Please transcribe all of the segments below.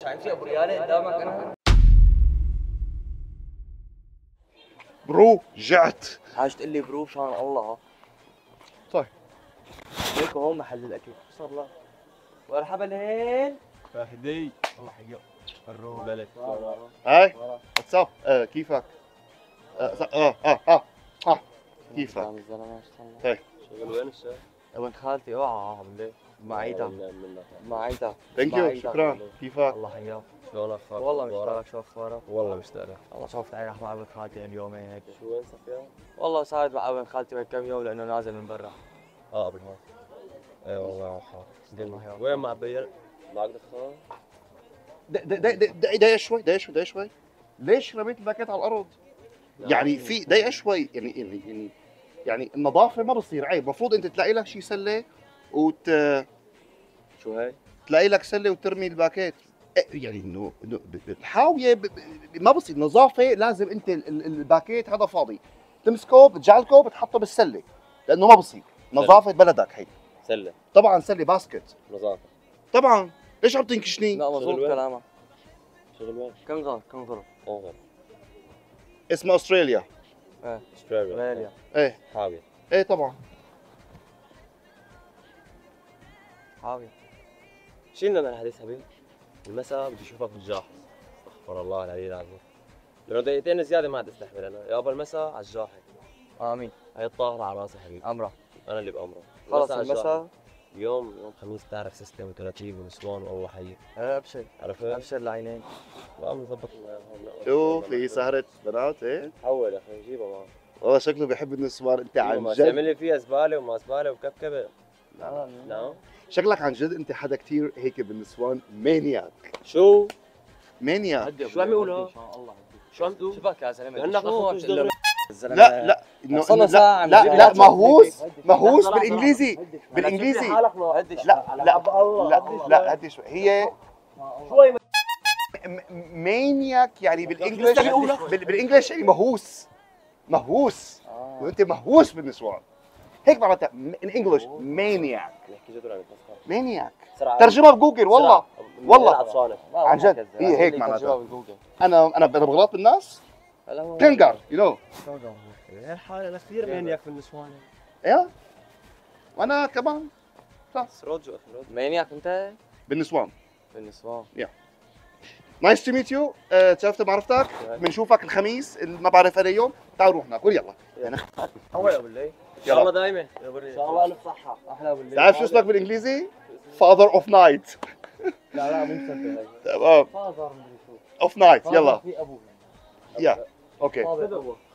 شايف ابو ريالي قدامك انا. برو جعت. حاج تقول لي برو شان الله. طيب هيك هون محل الاكل صار له. مرحبا لين فهدي الله يحييك الروح بلد هاي واتساب كيفك؟ كيفك؟ هاي شغل وين الشيء؟ وين خالتي اوعى بالله معيدة معيدة ثانك يو شكرا كيفك؟ الله يحييك. شلونك خالد؟ والله مشتاق شو اخبارك؟ والله مشتاق لك. والله شوفت عينك مع ابن خالتي من يومين هيك. شو وين صفيان؟ والله صارت مع ابن خالتي من كم يوم لانه نازل من برا. ابن هون. اي والله الله يحييك. وين مع بير؟ معك دخان؟ دقيقة شوي دقيقة شوي. ليش رميت الباكيت على الأرض؟ يعني في دقيقة شوي يعني النظافة ما بصير عيب، المفروض أنت تلاقي لك شيء سلة شو هي؟ تلاقي لك سلة وترمي الباكيت. يعني انه الحاوية ما بصير نظافة، لازم أنت الباكيت هذا فاضي تمسكه بتجعلكه بتحطه بالسلة، لأنه ما بصير نظافة بلدك هي. سلة طبعا سلة باسكت نظافة طبعا. ليش عم تنكشني؟ لا مضبوط كلامك. شغل وين؟ كنغر انظر اسمها أستراليا. استراليا ايه حاوية ايه طبعا. حاوي شيلنا من الحديث حبيبي. المساء بدي اشوفك بالجاحظ. استغفر الله العلي العظيم. لانه دقيقتين زيادة ما عاد استحمل انا، يابا المساء على الجاحظ. امين. هي الطاهرة على راسي حبيبي. امره انا اللي بامره. خلص على الجاحظ. المساء. يوم خميس بتعرف سيستم وتراتيب ونسوان والله حي. ابشر عرفت؟ ابشر العينين. وعم نظبط شو في سهرة بنات ايه؟ حول يا اخي جيبها معك. والله شكله بيحب النسوان. انت عن ما جد تعمل لي فيها زبالة وما زبالة وكبكبة. لا شكلك عن جد انت حدا كثير هيك بالنسوان مانياك. شو؟ مانياك. شو عم يقولوا؟ شو عم تقول؟ شبك يا زلمه لانك اخذت دغري. لا لا صلنا ساعة لا مهووس بالانجليزي بالانجليزي. لا لا هدي شوي. هي شوي مانياك يعني بالانجلش بالانجلش يعني مهووس وانت مهووس بالنسوان هيك معناتها انجلش مانياك. مانياك ترجمها بجوجل والله عن جد هي هيك معناتها. انا بغلط بالناس كنجر يو نو. الحالة انا كثير مانياك في النسوان. ايه وانا كمان خلاص روجو اخي روجو. مانياك انت بالنسوان. بالنسوان. نايس تو ميت يو. تشرفت بعرفتك. بنشوفك الخميس ما بعرف انا يوم. تعال نروح ناكل يلا. هو يا بالله. ان شاء الله دايما. ان شاء الله الف صحة. احلى بالله. تعرف شو اسمك بالانجليزي؟ فاذر اوف نايت. لا مو مسبح. تمام فاذر مدري شو. اوف نايت يلا. في ابوه. يا اوكي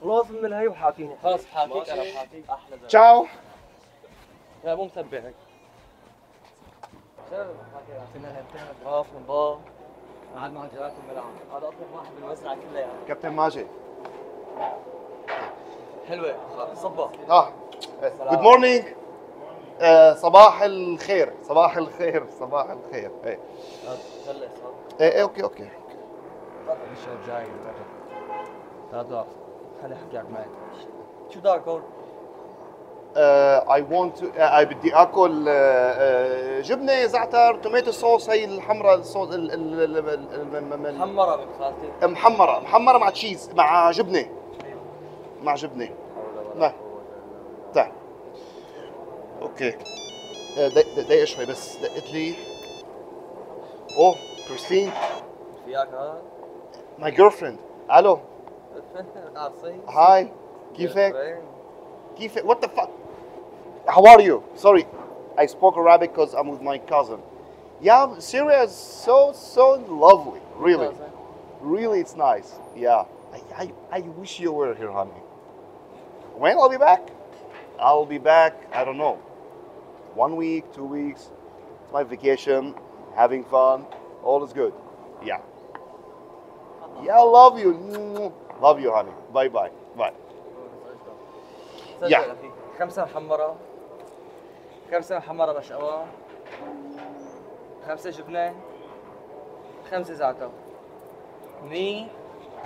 خلاص من الهي وحاكيني. خلاص حاكيك انا بحاكيك. احلى زلمه. تشاو. لا مو مسبح هيك. خلاص من باب قعد مع جلالة الملعب. هذا اطلق واحد بالمزرعه كلها يعني. كابتن ماجد. حلوه صبا. جود مورنينج. صباح الخير صباح الخير صباح الخير. ايه ايه اوكي الشباب جاي تعال خليني احكي معك. شو تاكل؟ I want to بدي اكل جبنه زعتر توميتو صوص هي الحمراء الصوص محمرة بنت خالتي. محمره مع تشيز مع جبنه نعم تعال اوكي. دقيقه شوي بس دقت لي. اوه كريستين فياك هذا؟ ماي جيرل فريند. الو هاي كيفك؟ What the fuck? How are you? Sorry, I spoke Arabic because I'm with my cousin. Yeah, Syria is so lovely. Really, it's nice. Yeah, I wish you were here, honey. When I'll be back? I'll be back. I don't know. 1 week, 2 weeks. It's my vacation, having fun. All is good. Yeah. Yeah, love you. Love you, honey. Bye. يا خمسة محمرة. خمسة محمرة مشقوة. 5 جبنة. 5 زعتر. منيح.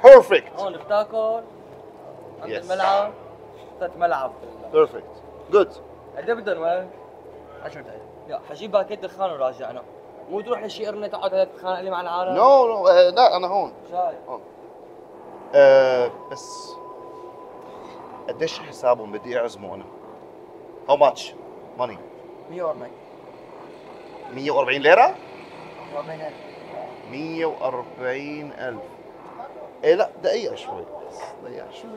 Perfect. هون بتاكل عند الملعب. ملعب. Perfect. Good. قد ايه بدهم وين؟ 10 دقايق. يا حجيب باكيت دخان وراجعنا. مو تروح لشي ارنب تقعد هيك تتخانق لي مع العالم. نو لا انا هون. شايف؟ هون. بس قديش حسابهم بدي اعزمه انا؟ هاو ماتش ماني؟ 140. 140 ليرة؟ 140,000. 140,000. ايه لا دقيقة شوي بس دقيقة شوي.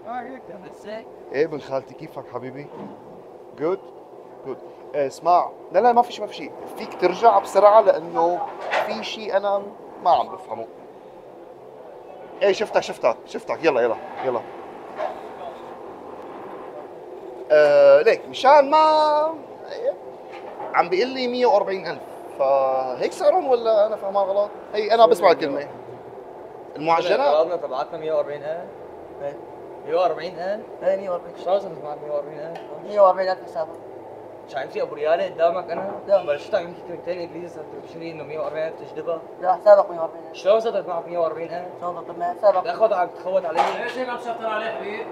هيك بس هيك. ايه ابن خالتي كيفك حبيبي؟ جود؟ جود. اسمع لا ما في شيء، فيك ترجع بسرعة لأنه في شيء أنا ما عم بفهمه. ايه شفتك يلا ليك مشان ما عم بيقول لي 140,000 فهيك سعرهم ولا أنا فهمان غلط؟ هي أنا بسمع الكلمة المعجنة. طلبنا تبعتنا 140,000. ايه 140,000؟ ايه 140. شلون صرت معك 140,000؟ 140,000 حسابك. شايف في ابو ريالة قدامك انا؟ لا بلشت يمكن كلمتين انجليزي صرت تبشري انه 140,000 تجذبها. لا حسابك 140,000. شلون صرت معك 140,000؟ شلون صرت معك حسابك؟ تاخذ عم تخوت علي. ليش هيك عم تشتر عليه حبيب؟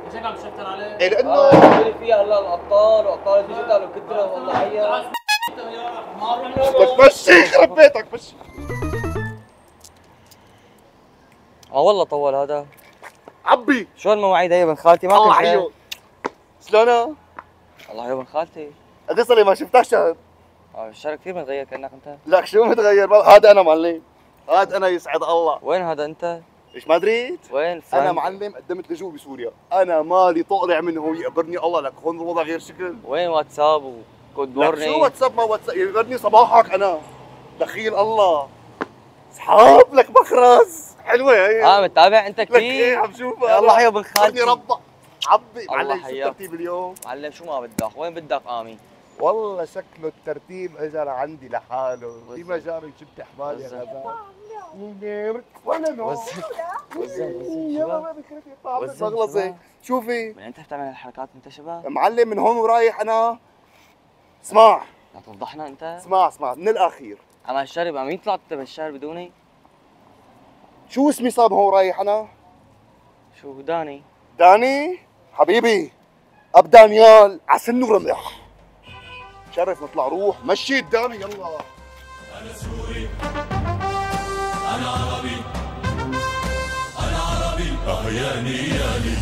ليش هيك عم تشتر عليه؟ ايه لأنه بيقولي فيها هلا الابطال وابطال الديجيتال وكدره والله هي. لك مشي يخرب بيتك مشي. والله طول هذا. عبي شو المواعيد هي ابن خالتي ما الله كنت حيو. شلونها؟ الله يا ابن خالتي. قد صار لي ما شفتك شهر. الشهر كثير متغير كانك انت. لك شو متغير؟ هذا انا معلم، هذا انا يسعد الله. وين هذا انت؟ ايش ما دريت؟ وين؟ انا معلم قدمت لجوء بسوريا، انا مالي طالع منه يقبرني الله. لك هون الوضع غير شكل. وين واتساب وكود لك دورني؟ شو واتساب ما واتساب يقبرني صباحك انا دخيل الله. اصحاب لك مخرز حلوه هي. متابع انت لك كثير. ايه عم شوفها. الله يا ابن خالتي. ربك عبي الله معلم. شو حياك. الترتيب اليوم؟ معلم شو ما بدك؟ وين بدك قامي؟ والله شكله الترتيب اجى لعندي لحاله، في مجال جبت حمال يا غزال. وين وزن شوفي من انت بتعمل الحركات انت شباب؟ معلم من هون ورايح انا. اسمع لا توضحنا انت. اسمع من الاخير. عم الشارب عم يطلع انت بالشارع بدوني؟ شو اسمي صار هون رايح انا؟ شو داني؟ داني حبيبي اب دانيال عسل ورمح. شرف نطلع روح مشي قدامي يلا. أنا سوري أنا عربي أنا عربي أحياني يالي